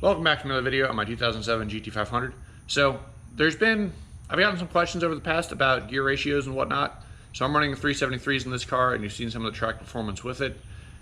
Welcome back to another video on my 2007 GT500. So I've gotten some questions over the past about gear ratios and whatnot. So I'm running the 373s in this car, and you've seen some of the track performance with it.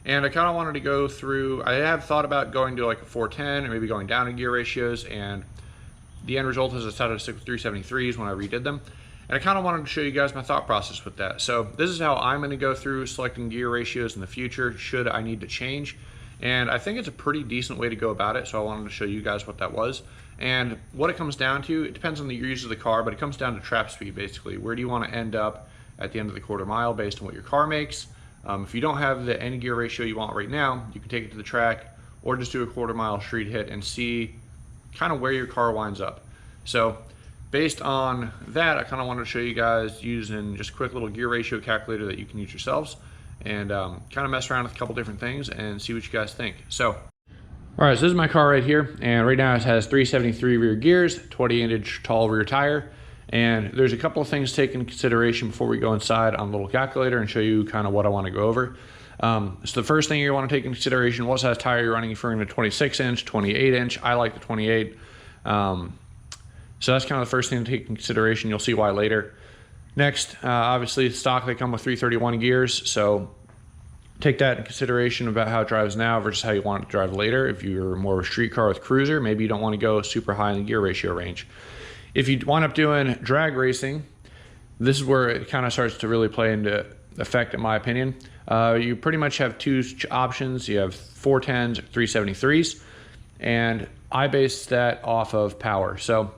And I kind of wanted to go through, I have thought about going to like a 410 or maybe going down in gear ratios, and the end result is I decided to stick with 373s when I redid them. And I kind of wanted to show you guys my thought process with that. So this is how I'm going to go through selecting gear ratios in the future should I need to change. And I think it's a pretty decent way to go about it, so I wanted to show you guys what that was. And what it comes down to, it depends on the use of the car, but it comes down to trap speed basically. Where do you want to end up at the end of the quarter mile based on what your car makes? If you don't have the end gear ratio you want right now, you can take it to the track or just do a quarter mile street hit and see kind of where your car winds up. So based on that, I kind of wanted to show you guys using just a quick little gear ratio calculator that you can use yourselves, and kind of mess around with a couple different things and see what you guys think. So, all right, so this is my car right here, and right now it has 373 rear gears, 28-inch tall rear tire, and there's a couple of things to take into consideration before we go inside on the little calculator and show you kind of what I want to go over. So the first thing you want to take into consideration, what size tire you're running. If you're running a 26-inch, 28-inch, I like the 28. So that's kind of the first thing to take into consideration. You'll see why later. Next, obviously stock, they come with 331 gears, so take that in consideration about how it drives now versus how you want it to drive later. If you're more of a street car with cruiser, maybe you don't want to go super high in the gear ratio range. If you wind up doing drag racing, this is where it kind of starts to really play into effect, in my opinion. You pretty much have two options. You have 410s, 373s, and I base that off of power. So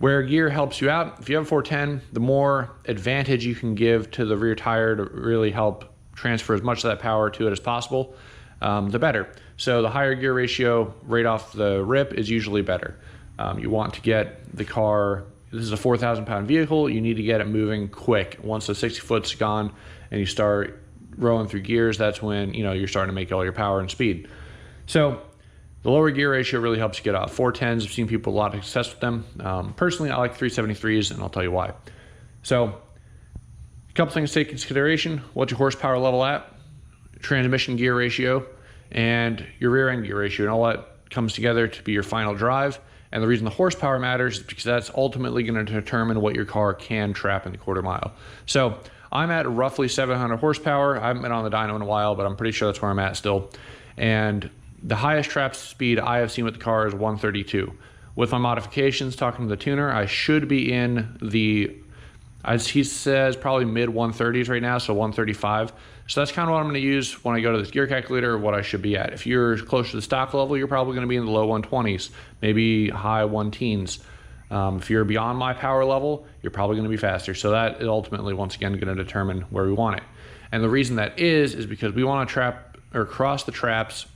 where gear helps you out, if you have a 410, the more advantage you can give to the rear tire to really help transfer as much of that power to it as possible, the better. So the higher gear ratio right off the rip is usually better. You want to get the car, this is a 4,000 pound vehicle, you need to get it moving quick. Once the 60 foot's gone and you start rolling through gears, that's when you're starting to make all your power and speed. So the lower gear ratio really helps you get off. 410s, I've seen people a lot of success with them. Personally, I like 373s, and I'll tell you why. So a couple things to take into consideration: what's your horsepower level at, transmission gear ratio, and your rear end gear ratio, and all that comes together to be your final drive. And the reason the horsepower matters is because that's ultimately going to determine what your car can trap in the quarter mile. So I'm at roughly 700 horsepower. I haven't been on the dyno in a while, but I'm pretty sure that's where I'm at still. And the highest trap speed I have seen with the car is 132. With my modifications, talking to the tuner, I should be in the, as he says, probably mid 130s right now, so 135. So that's kind of what I'm going to use when I go to this gear calculator, or what I should be at. If you're close to the stock level, you're probably going to be in the low 120s, maybe high 110s. If you're beyond my power level, you're probably going to be faster. So that is ultimately, once again, going to determine where we want it. And the reason that is because we want to trap or cross the traps.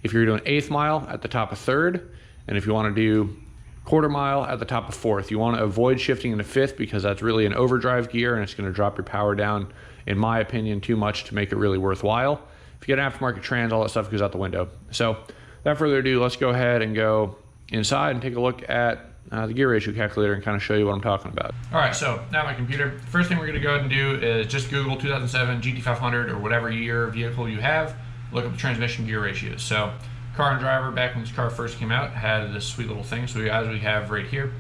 If you're doing 1/8 mile at the top of 3rd, and if you want to do quarter mile at the top of 4th, you want to avoid shifting into 5th because that's really an overdrive gear and it's going to drop your power down, in my opinion, too much to make it really worthwhile. If you get an aftermarket trans, all that stuff goes out the window. So without further ado, let's go ahead and go inside and take a look at the gear ratio calculator and kind of show you what I'm talking about. All right, so now my computer, first thing we're going to go ahead and do is just Google 2007 GT500 or whatever year vehicle you have. Look up the transmission gear ratios. So Car and Driver, back when this car first came out, had this sweet little thing. So as we have right here,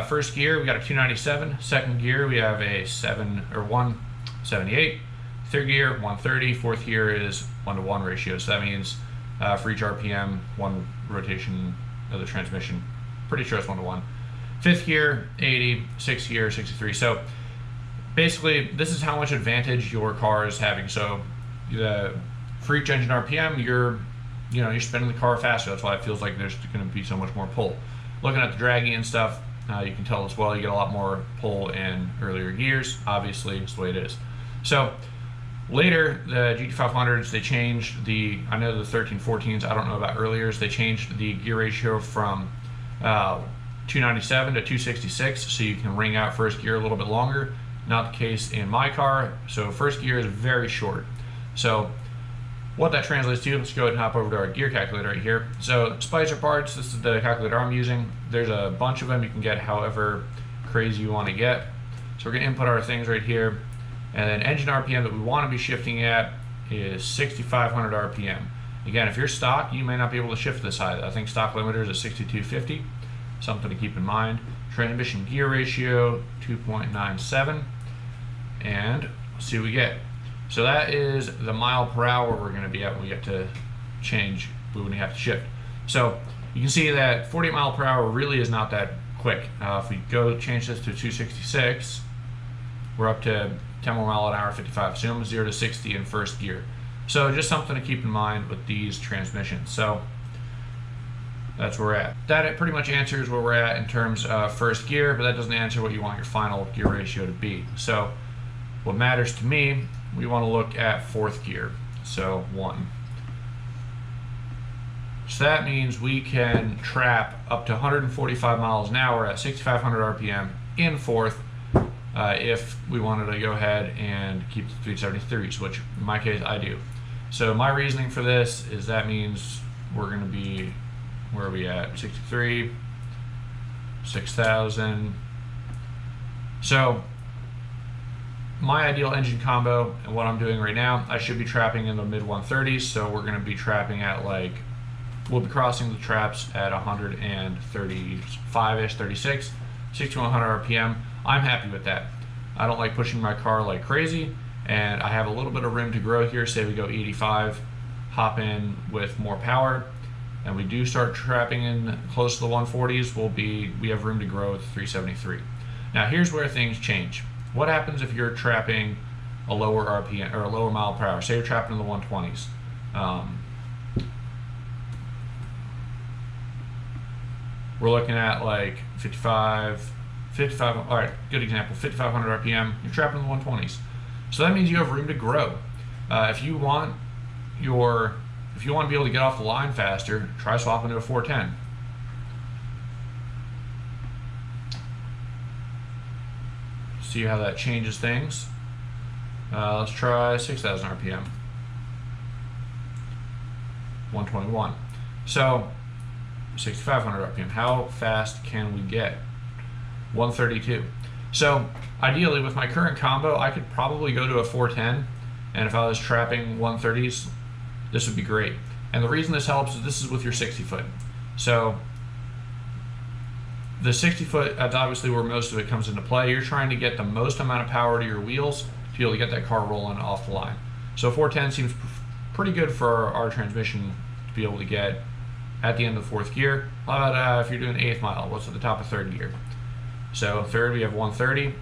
first gear we got a 297. Second gear we have a 178. Third gear 130. Fourth gear is 1-to-1 ratio. So that means for each RPM, one rotation of the transmission. Pretty sure it's 1-to-1. Fifth gear 80. Sixth gear 63. So basically, this is how much advantage your car is having. So for each engine RPM, you're spinning the car faster. That's why it feels like there's going to be so much more pull. Looking at the draggy and stuff, you can tell as well, you get a lot more pull in earlier gears. Obviously, it's the way it is. So later, the GT500s, they changed I know the 1314s, I don't know about earlier, they changed the gear ratio from 297 to 266, so you can ring out first gear a little bit longer. Not the case in my car, so first gear is very short. So what that translates to, let's go ahead and hop over to our gear calculator right here. So Spicer parts, this is the calculator I'm using. There's a bunch of them. You can get however crazy you want to get. So we're going to input our things right here. And then engine RPM that we want to be shifting at is 6,500 RPM. Again, if you're stock, you may not be able to shift this high. I think stock limiter is at 6250, something to keep in mind. Transmission gear ratio, 2.97, and let's see what we get. So that is the mile per hour we're going to be at when we get to change, when we have to shift. So you can see that 48 mile per hour really is not that quick. If we go change this to 266, we're up to 10 more mile an hour, 55. So almost 0 to 60 in first gear. So just something to keep in mind with these transmissions. So that's where we're at. That pretty much answers where we're at in terms of first gear, but that doesn't answer what you want your final gear ratio to be. So what matters to me, we want to look at fourth gear. So 1. So that means we can trap up to 145 miles an hour at 6,500 RPM in fourth if we wanted to go ahead and keep the 373s, which in my case I do. So my reasoning for this is that means we're going to be, where are we at? 63, 6,000. So my ideal engine combo and what I'm doing right now, I should be trapping in the mid 130s. So we're going to be trapping at like, we'll be crossing the traps at 135-ish, 36, 6,100 RPM. I'm happy with that. I don't like pushing my car like crazy, and I have a little bit of room to grow here. Say we go 85, hop in with more power, and we do start trapping in close to the 140s, we have room to grow with 373. Now here's where things change. What happens if you're trapping a lower RPM or a lower mile per hour? Say you're trapping in the 120s. We're looking at like 55, all right, good example, 5,500 RPM, you're trapping in the 120s. So that means you have room to grow. If you want to be able to get off the line faster, try swapping to a 410. See how that changes things. Let's try 6,000 RPM. 121. So 6,500 RPM. How fast can we get? 132. So ideally with my current combo, I could probably go to a 410, and if I was trapping 130s, this would be great. And the reason this helps is this is with your 60 foot. So the 60 foot, that's obviously where most of it comes into play. You're trying to get the most amount of power to your wheels to be able to get that car rolling off the line. So 410 seems pretty good for our transmission to be able to get at the end of the fourth gear. How about if you're doing 8th mile, what's at the top of third gear? So third, we have 130.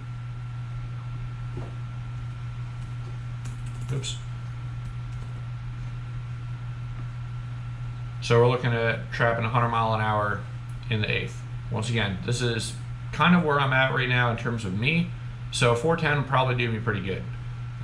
Oops. So we're looking at trapping 100 mile an hour in the 8th. Once again, this is kind of where I'm at right now in terms of me. So 410 will probably do me pretty good.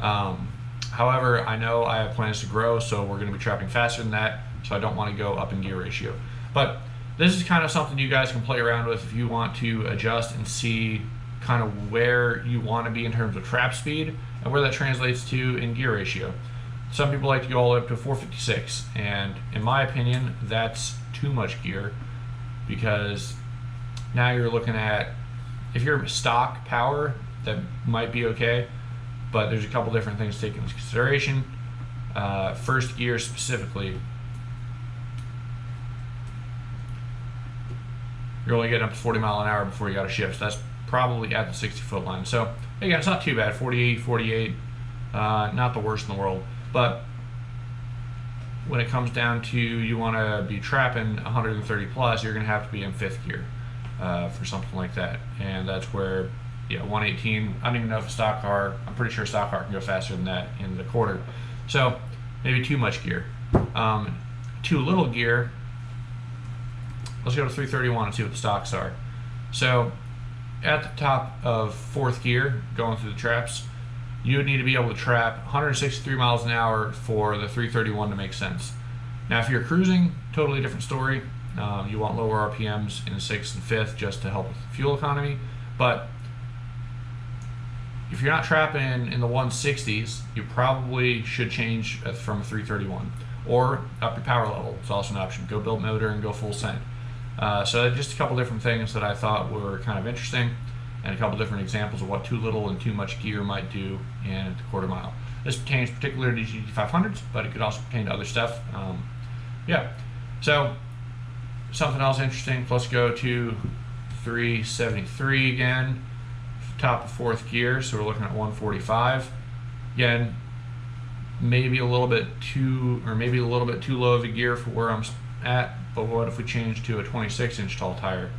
However, I know I have plans to grow, so we're going to be trapping faster than that, so I don't want to go up in gear ratio. But this is kind of something you guys can play around with if you want to adjust and see kind of where you want to be in terms of trap speed and where that translates to in gear ratio. Some people like to go all the way up to 456, and in my opinion, that's too much gear, because now you're looking at, if you're stock power, that might be okay, but there's a couple different things to take into consideration. First gear specifically, you're only getting up to 40 mile an hour before you got to shift. So that's probably at the 60 foot line. So again, it's not too bad, 48, not the worst in the world. But when it comes down to you want to be trapping 130 plus, you're going to have to be in 5th gear for something like that. And that's where, yeah, 118, I don't even know if a stock car, I'm pretty sure a stock car can go faster than that in the quarter. So maybe too much gear. Too little gear, let's go to 331 and see what the stocks are. So at the top of 4th gear, going through the traps, you would need to be able to trap 163 miles an hour for the 331 to make sense. Now if you're cruising, totally different story. You want lower RPMs in 6th and 5th just to help with fuel economy. But if you're not trapping in the 160s, you probably should change from 331 or up your power level. It's also an option. Go build motor and go full send. So just a couple different things that I thought were kind of interesting, and a couple different examples of what too little and too much gear might do in the quarter mile. This pertains particularly to GT500s, but it could also pertain to other stuff. yeah. So something else interesting, let's go to 373 again, top of fourth gear, so we're looking at 145. Again, maybe a little bit too low of a gear for where I'm at, but what if we change to a 26-inch tall tire?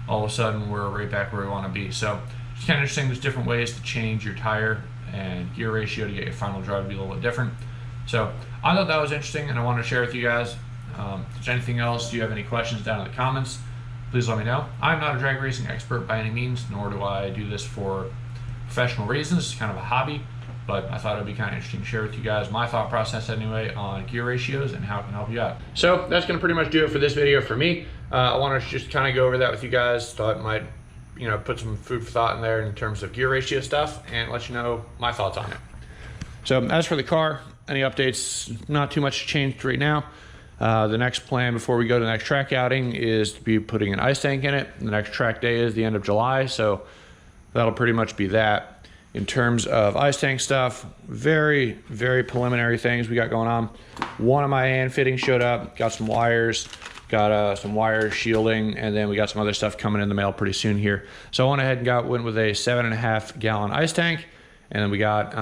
All of a sudden we're right back where we want to be. So it's kind of interesting, there's different ways to change your tire and gear ratio to get your final drive to be a little bit different. So I thought that was interesting and I wanted to share with you guys. If there's anything else, do you have any questions down in the comments, please let me know. I'm not a drag racing expert by any means, nor do I do this for professional reasons. It's kind of a hobby, but I thought it'd be kind of interesting to share with you guys my thought process anyway on gear ratios and how it can help you out. So that's going to pretty much do it for this video for me. I want to just kind of go over that with you guys. Thought it might, put some food for thought in there in terms of gear ratio stuff and let you know my thoughts on it. So as for the car, any updates? Not too much changed right now. The next plan before we go to the next track outing is to be putting an ice tank in it. The next track day is the end of July, so that'll pretty much be that. In terms of ice tank stuff, very, very preliminary things we got going on. One of my hand fittings showed up, got some wires, got some wire shielding, and then we got some other stuff coming in the mail pretty soon here. So I went ahead and went with a 7.5 gallon ice tank, and then we got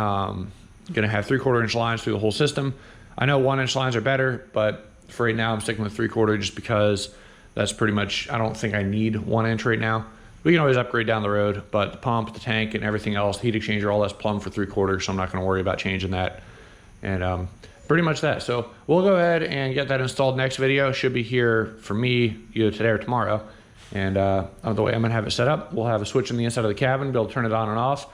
gonna have 3/4 inch lines through the whole system. I know 1 inch lines are better, but for right now I'm sticking with 3/4 just because that's pretty much, I don't think I need 1 inch right now. We can always upgrade down the road, but the pump, the tank, and everything else, the heat exchanger, all that's plumbed for 3/4, so I'm not gonna worry about changing that. And pretty much that. So we'll go ahead and get that installed next video. Should be here for me either today or tomorrow. And the way I'm gonna have it set up, we'll have a switch on the inside of the cabin, be able to turn it on and off.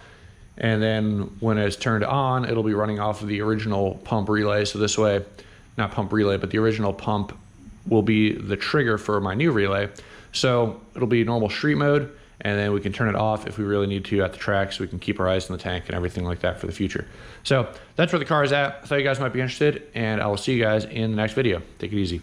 And then when it's turned on, it'll be running off of the original pump relay. So this way, not pump relay, but the original pump will be the trigger for my new relay. So it'll be normal street mode, and then we can turn it off if we really need to at the track, so we can keep our eyes on the tank and everything like that for the future. So that's where the car is at. I thought you guys might be interested, and I will see you guys in the next video. Take it easy.